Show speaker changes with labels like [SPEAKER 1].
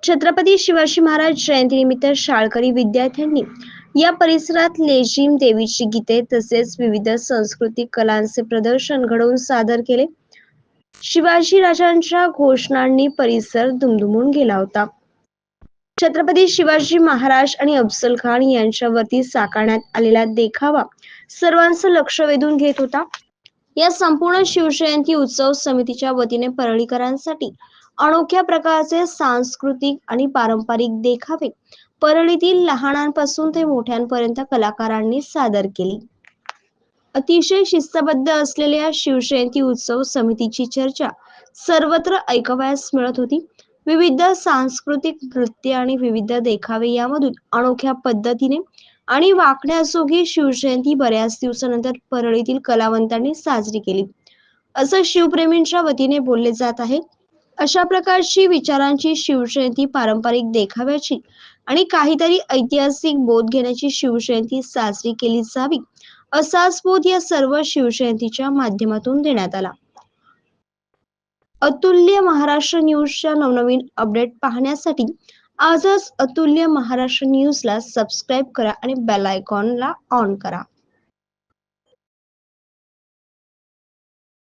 [SPEAKER 1] छत्रपती शिवाजी महाराज जयंतीनिमित्त शाळकरी विद्यार्थ्यांनी या परिसरात लेझिम, देवीची गीते तसेच विविध सांस्कृतिक कलांचे प्रदर्शन घडवून सादर केले. शिवाजी राजांच्या घोषणांनी परिसर दुमदुमून गेला होता. छत्रपती शिवाजी महाराज आणि अफजल खान यांच्यावरती साकारण्यात आलेला देखावा सर्वांचं लक्ष वेधून घेत होता. या संपूर्ण शिवजयंती उत्सव समितीच्या वतीने परळीकरांसाठी अनोख्या प्रकारचे सांस्कृतिक आणि पारंपरिक देखावे परळीतील लहानांपासून ते मोठ्यांपर्यंत कलाकारांनी सादर केले. अतिशय शिस्तबद्ध असलेल्या शिवजयंती उत्सव समितीची चर्चा सर्वत्र ऐकावयास मिळत होती. विविध सांस्कृतिक नृत्य आणि विविध देखावे यामधून अनोख्या पद्धतीने आणि वाकण्याजोगी शिवजयंती बऱ्याच दिवसानंतर परळीतील कलावंतांनी साजरी केली, असं शिवप्रेमींच्या वतीने बोलले जात आहे. अशा प्रकारची विचारांची शिवजयंती, पारंपरिक देखाव्याची आणि काहीतरी ऐतिहासिक बोध घेण्याची शिवजयंती साजरी केली जावी, असाच बोध या सर्व शिवजयंतीच्या माध्यमातून देण्यात आला. अतुल्य महाराष्ट्र न्यूजच्या नवनवीन अपडेट पाहण्यासाठी आजच अतुल्य महाराष्ट्र न्यूजला सबस्क्राईब करा आणि बेल आयकॉनला ऑन करा.